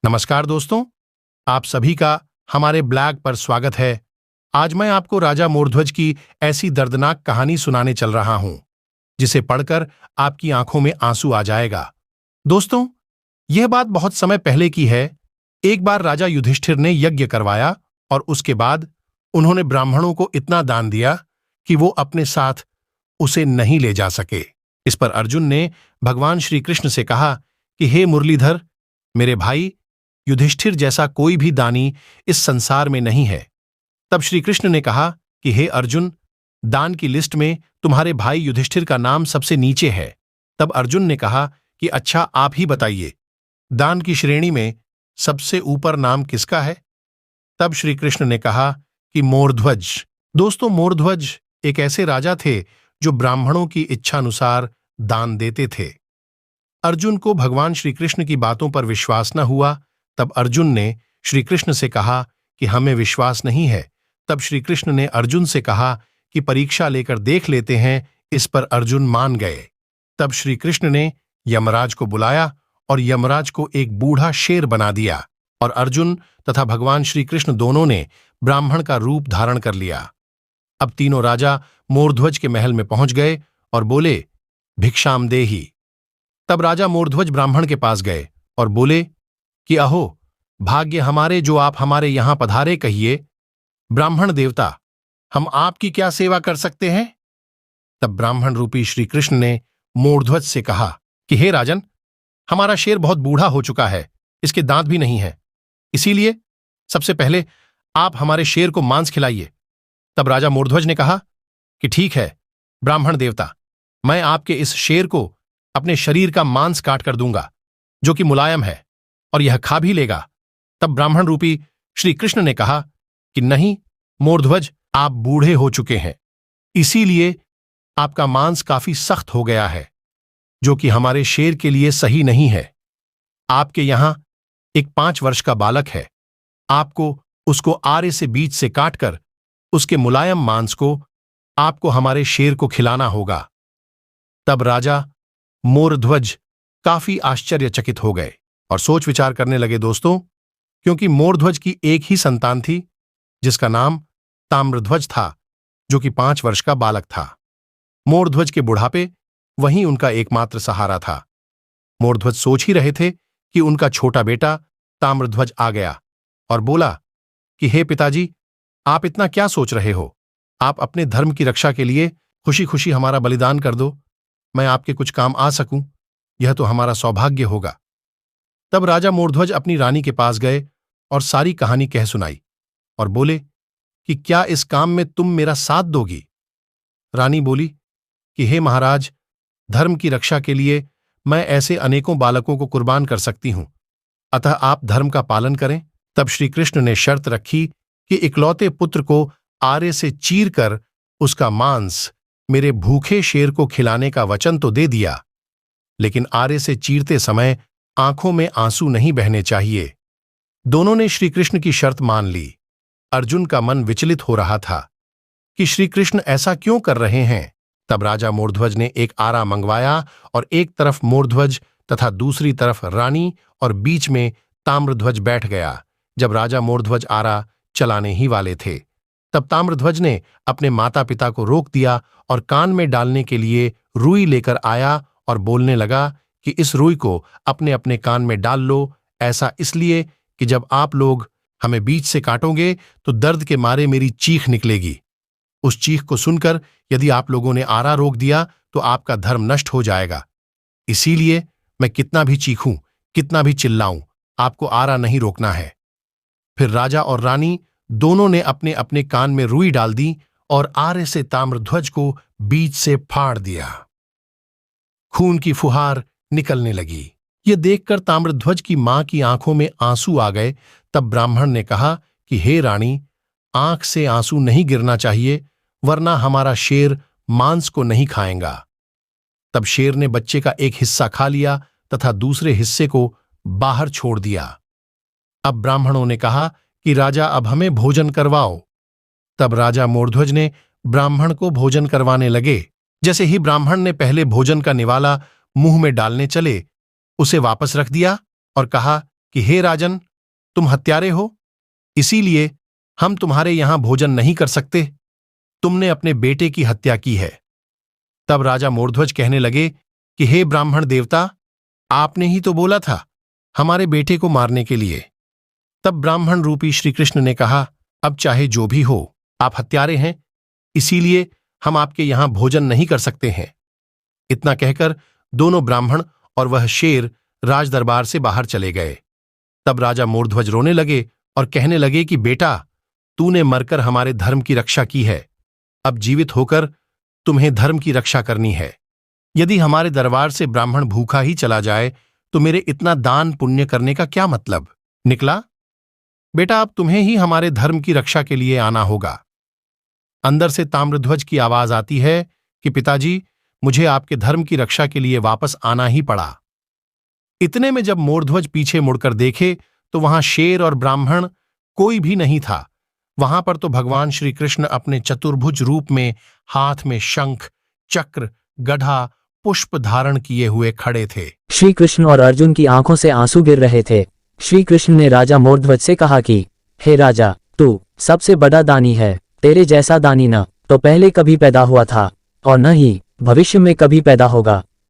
नमस्कार दोस्तों, आप सभी का हमारे ब्लॉग पर स्वागत है। आज मैं आपको राजा मोरध्वज की ऐसी दर्दनाक कहानी सुनाने चल रहा हूं, जिसे पढ़कर आपकी आंखों में आंसू आ जाएगा। दोस्तों, यह बात बहुत समय पहले की है। एक बार राजा युधिष्ठिर ने यज्ञ करवाया और उसके बाद उन्होंने ब्राह्मणों को इतना दान दिया कि वो अपने साथ उसे नहीं ले जा सके। इस पर अर्जुन ने भगवान श्री कृष्ण से कहा कि हे मुरलीधर, मेरे भाई, युधिष्ठिर जैसा कोई भी दानी इस संसार में नहीं है। तब श्री कृष्ण ने कहा कि हे अर्जुन, दान की लिस्ट में तुम्हारे भाई युधिष्ठिर का नाम सबसे नीचे है। तब अर्जुन ने कहा कि अच्छा, आप ही बताइए, दान की श्रेणी में सबसे ऊपर नाम किसका है? तब श्री कृष्ण ने कहा कि मोरध्वज। दोस्तों, मोरध्वज एक ऐसे राजा थे जो ब्राह्मणों की इच्छानुसार दान देते थे। अर्जुन को भगवान श्री कृष्ण की बातों पर विश्वास न हुआ। तब अर्जुन ने श्री कृष्ण से कहा कि हमें विश्वास नहीं है। तब श्री कृष्ण ने अर्जुन से कहा कि परीक्षा लेकर देख लेते हैं। इस पर अर्जुन मान गए। तब श्री कृष्ण ने यमराज को बुलाया और यमराज को एक बूढ़ा शेर बना दिया और अर्जुन तथा भगवान श्री कृष्ण दोनों ने ब्राह्मण का रूप धारण कर लिया। अब तीनों राजा मोरध्वज के महल में पहुंच गए और बोले, भिक्षाम देहि। तब राजा मोरध्वज ब्राह्मण के पास गए और बोले कि अहो, भाग्य हमारे जो आप हमारे यहां पधारे। कहिए, ब्राह्मण देवता, हम आपकी क्या सेवा कर सकते हैं? तब ब्राह्मण रूपी श्री कृष्ण ने मोरध्वज से कहा कि हे राजन, हमारा शेर बहुत बूढ़ा हो चुका है, इसके दांत भी नहीं है। इसीलिए सबसे पहले आप हमारे शेर को मांस खिलाइए। तब राजा मोरध्वज ने कहा कि ठीक है ब्राह्मण देवता, मैं आपके इस शेर को अपने शरीर का मांस काट कर दूंगा, जो कि मुलायम है, और यह खा भी लेगा। तब ब्राह्मण रूपी श्री कृष्ण ने कहा कि नहीं मोरध्वज, आप बूढ़े हो चुके हैं, इसीलिए आपका मांस काफी सख्त हो गया है, जो कि हमारे शेर के लिए सही नहीं है। आपके यहां एक 5 वर्ष का बालक है, आपको उसको आरे से बीच से काटकर उसके मुलायम मांस को आपको हमारे शेर को खिलाना होगा। तब राजा मोरध्वज काफी आश्चर्यचकित हो गए और सोच विचार करने लगे। दोस्तों, क्योंकि मोरध्वज की एक ही संतान थी, जिसका नाम ताम्रध्वज था, जो कि 5 वर्ष का बालक था। मोरध्वज के बुढ़ापे वहीं उनका एकमात्र सहारा था। मोरध्वज सोच ही रहे थे कि उनका छोटा बेटा ताम्रध्वज आ गया और बोला कि हे पिताजी, आप इतना क्या सोच रहे हो? आप अपने धर्म की रक्षा के लिए खुशी खुशी हमारा बलिदान कर दो। मैं आपके कुछ काम आ सकूं, यह तो हमारा सौभाग्य होगा। तब राजा मोरध्वज अपनी रानी के पास गए और सारी कहानी कह सुनाई और बोले कि क्या इस काम में तुम मेरा साथ दोगी? रानी बोली कि हे महाराज, धर्म की रक्षा के लिए मैं ऐसे अनेकों बालकों को कुर्बान कर सकती हूं, अतः आप धर्म का पालन करें। तब श्री कृष्ण ने शर्त रखी कि इकलौते पुत्र को आरे से चीर कर उसका मांस मेरे भूखे शेर को खिलाने का वचन तो दे दिया, लेकिन आरे से चीरते समय आंखों में आंसू नहीं बहने चाहिए। दोनों ने श्री कृष्ण की शर्त मान ली। अर्जुन का मन विचलित हो रहा था कि श्री कृष्ण ऐसा क्यों कर रहे हैं। तब राजा मोरध्वज ने एक आरा मंगवाया और एक तरफ मोरध्वज तथा दूसरी तरफ रानी और बीच में ताम्रध्वज बैठ गया। जब राजा मोरध्वज आरा चलाने ही वाले थे, तब ताम्रध्वज ने अपने माता पिता को रोक दिया और कान में डालने के लिए रुई लेकर आया और बोलने लगा कि इस रुई को अपने अपने कान में डाल लो, ऐसा इसलिए कि जब आप लोग हमें बीच से काटोगे तो दर्द के मारे मेरी चीख निकलेगी। उस चीख को सुनकर यदि आप लोगों ने आरा रोक दिया तो आपका धर्म नष्ट हो जाएगा। इसीलिए मैं कितना भी चीखूं, कितना भी चिल्लाऊं, आपको आरा नहीं रोकना है। फिर राजा और रानी दोनों ने अपने अपने कान में रुई डाल दी और आरे से ताम्रध्वज को बीच से फाड़ दिया। खून की फुहार निकलने लगी। यह देखकर ताम्रध्वज की मां की आंखों में आंसू आ गए। तब ब्राह्मण ने कहा कि हे रानी, आंख से आंसू नहीं गिरना चाहिए, वरना हमारा शेर मांस को नहीं खाएगा। तब शेर ने बच्चे का एक हिस्सा खा लिया तथा दूसरे हिस्से को बाहर छोड़ दिया। अब ब्राह्मणों ने कहा कि राजा, अब हमें भोजन करवाओ। तब राजा मोरध्वज ने ब्राह्मण को भोजन करवाने लगे। जैसे ही ब्राह्मण ने पहले भोजन का निवाला मुंह में डालने चले, उसे वापस रख दिया और कहा कि हे राजन, तुम हत्यारे हो, इसीलिए हम तुम्हारे यहां भोजन नहीं कर सकते। तुमने अपने बेटे की हत्या की है। तब राजा मोरध्वज कहने लगे कि हे ब्राह्मण देवता, आपने ही तो बोला था हमारे बेटे को मारने के लिए। तब ब्राह्मण रूपी श्री कृष्ण ने कहा, अब चाहे जो भी हो, आप हत्यारे हैं, इसीलिए हम आपके यहां भोजन नहीं कर सकते हैं। इतना कहकर दोनों ब्राह्मण और वह शेर राजदरबार से बाहर चले गए। तब राजा मोरध्वज रोने लगे और कहने लगे कि बेटा, तूने मरकर हमारे धर्म की रक्षा की है, अब जीवित होकर तुम्हें धर्म की रक्षा करनी है। यदि हमारे दरबार से ब्राह्मण भूखा ही चला जाए तो मेरे इतना दान पुण्य करने का क्या मतलब निकला? बेटा, अब तुम्हें ही हमारे धर्म की रक्षा के लिए आना होगा। अंदर से ताम्रध्वज की आवाज आती है कि पिताजी, मुझे आपके धर्म की रक्षा के लिए वापस आना ही पड़ा। इतने में जब मोरध्वज पीछे मुड़कर देखे तो वहां शेर और ब्राह्मण कोई भी नहीं था। वहां पर तो भगवान श्री कृष्ण अपने चतुर्भुज रूप में हाथ में शंख, चक्र, गधा, पुष्प धारण किए हुए खड़े थे। श्री कृष्ण और अर्जुन की आंखों से आंसू गिर रहे थे। श्री कृष्ण ने राजा मोरध्वज से कहा कि हे राजा, तू सबसे बड़ा दानी है। तेरे जैसा दानी न तो पहले कभी पैदा हुआ था और न ही भविष्य में कभी पैदा होगा।